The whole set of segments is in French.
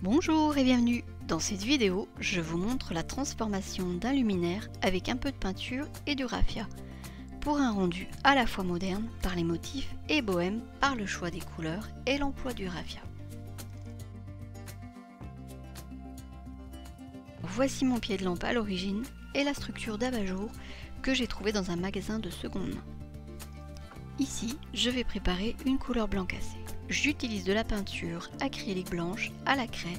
Bonjour et bienvenue. Dans cette vidéo, je vous montre la transformation d'un luminaire avec un peu de peinture et du raffia pour un rendu à la fois moderne par les motifs et bohème par le choix des couleurs et l'emploi du raffia. Voici mon pied de lampe à l'origine et la structure d'abat-jour que j'ai trouvé dans un magasin de seconde main. Ici, je vais préparer une couleur blanc cassé. J'utilise de la peinture acrylique blanche à la craie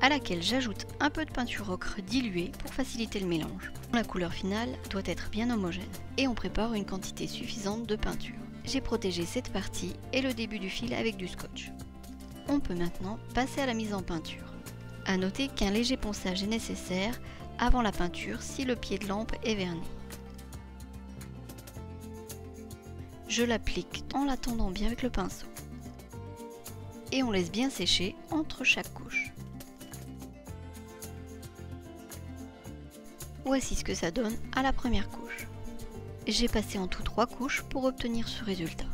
à laquelle j'ajoute un peu de peinture ocre diluée pour faciliter le mélange. La couleur finale doit être bien homogène et on prépare une quantité suffisante de peinture. J'ai protégé cette partie et le début du fil avec du scotch. On peut maintenant passer à la mise en peinture. A noter qu'un léger ponçage est nécessaire avant la peinture si le pied de lampe est verni. Je l'applique en la tendant bien avec le pinceau. Et on laisse bien sécher entre chaque couche. Voici ce que ça donne à la première couche. J'ai passé en tout 3 couches pour obtenir ce résultat.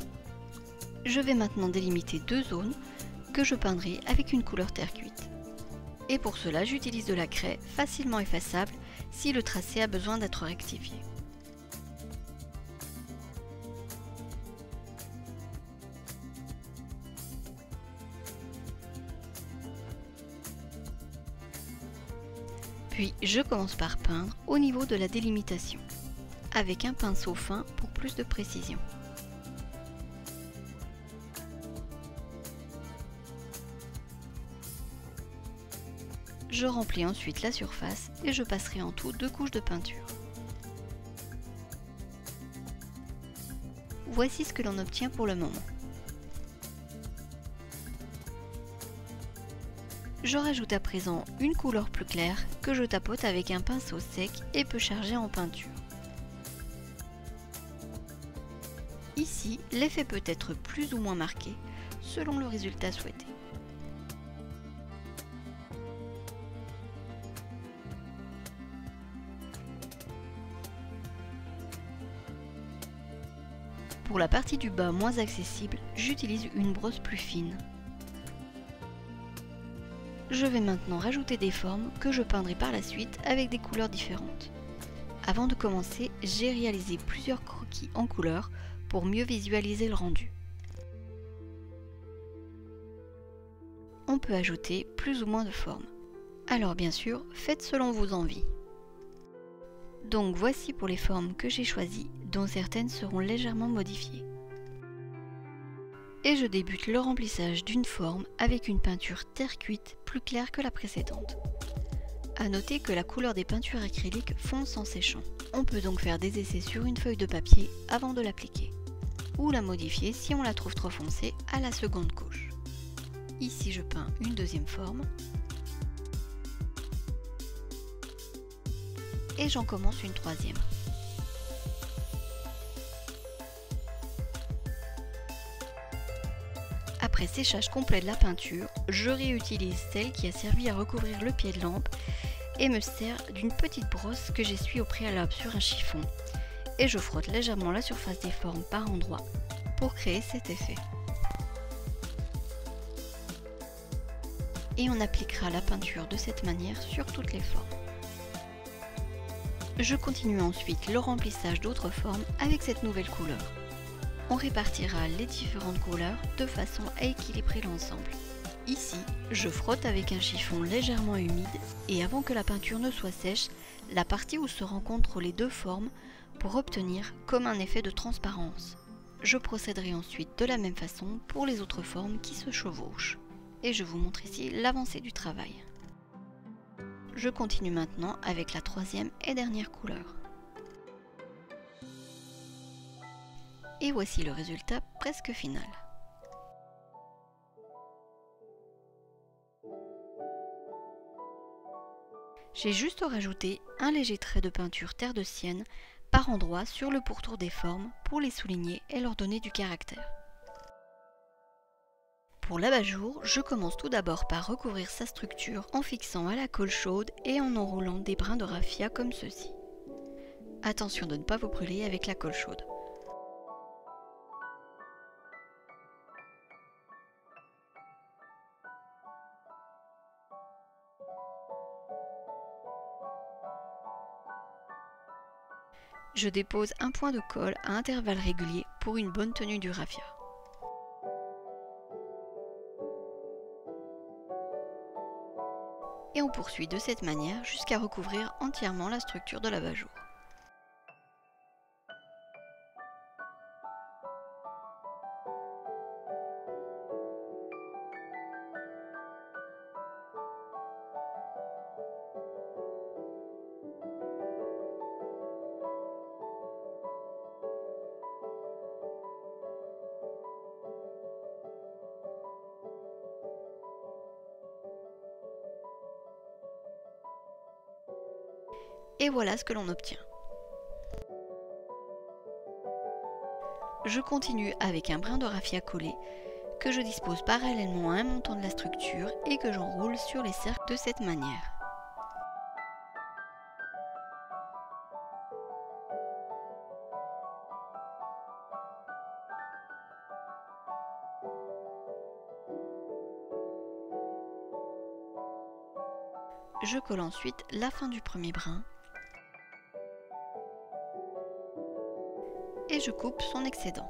Je vais maintenant délimiter 2 zones que je peindrai avec une couleur terre cuite. Et pour cela, j'utilise de la craie facilement effaçable si le tracé a besoin d'être rectifié. Puis je commence par peindre au niveau de la délimitation, avec un pinceau fin pour plus de précision. Je remplis ensuite la surface et je passerai en tout 2 couches de peinture. Voici ce que l'on obtient pour le moment. Je rajoute à présent une couleur plus claire que je tapote avec un pinceau sec et peu chargé en peinture. Ici, l'effet peut être plus ou moins marqué selon le résultat souhaité. Pour la partie du bas moins accessible, j'utilise une brosse plus fine. Je vais maintenant rajouter des formes que je peindrai par la suite avec des couleurs différentes. Avant de commencer, j'ai réalisé plusieurs croquis en couleurs pour mieux visualiser le rendu. On peut ajouter plus ou moins de formes. Alors bien sûr, faites selon vos envies. Donc voici pour les formes que j'ai choisies, dont certaines seront légèrement modifiées. Et je débute le remplissage d'une forme avec une peinture terre cuite plus claire que la précédente. A noter que la couleur des peintures acryliques fonce en séchant. On peut donc faire des essais sur une feuille de papier avant de l'appliquer, ou la modifier si on la trouve trop foncée à la seconde couche. Ici je peins une deuxième forme, et j'en commence une troisième. Après séchage complet de la peinture, je réutilise celle qui a servi à recouvrir le pied de lampe et me sers d'une petite brosse que j'essuie au préalable sur un chiffon et je frotte légèrement la surface des formes par endroits pour créer cet effet. Et on appliquera la peinture de cette manière sur toutes les formes. Je continue ensuite le remplissage d'autres formes avec cette nouvelle couleur. On répartira les différentes couleurs de façon à équilibrer l'ensemble. Ici, je frotte avec un chiffon légèrement humide et avant que la peinture ne soit sèche, la partie où se rencontrent les deux formes pour obtenir comme un effet de transparence. Je procéderai ensuite de la même façon pour les autres formes qui se chevauchent. Et je vous montre ici l'avancée du travail. Je continue maintenant avec la troisième et dernière couleur. Et voici le résultat presque final. J'ai juste rajouté un léger trait de peinture terre de Sienne par endroits sur le pourtour des formes pour les souligner et leur donner du caractère. Pour l'abat-jour, je commence tout d'abord par recouvrir sa structure en fixant à la colle chaude et en enroulant des brins de raffia comme ceci. Attention de ne pas vous brûler avec la colle chaude. je dépose un point de colle à intervalles réguliers pour une bonne tenue du raffia. Et on poursuit de cette manière jusqu'à recouvrir entièrement la structure de l'abat-jour. Et voilà ce que l'on obtient. Je continue avec un brin de raffia collé que je dispose parallèlement à un montant de la structure et que j'enroule sur les cercles de cette manière. Je colle ensuite la fin du premier brin et je coupe son excédent.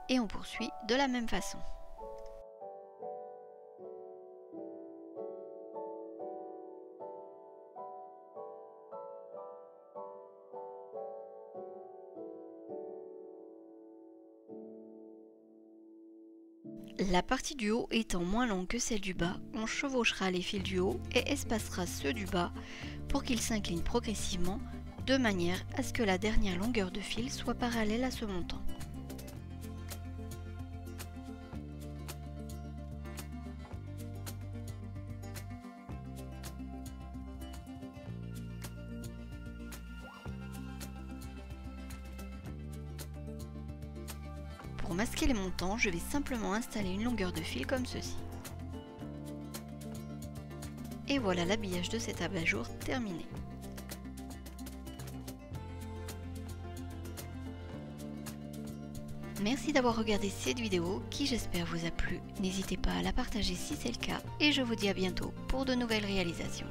Et on poursuit de la même façon. La partie du haut étant moins longue que celle du bas, on chevauchera les fils du haut et espacera ceux du bas pour qu'ils s'inclinent progressivement de manière à ce que la dernière longueur de fil soit parallèle à ce montant. Pour masquer les montants, je vais simplement installer une longueur de fil comme ceci. Et voilà l'habillage de cet abat-jour terminé. Merci d'avoir regardé cette vidéo qui j'espère vous a plu. N'hésitez pas à la partager si c'est le cas et je vous dis à bientôt pour de nouvelles réalisations.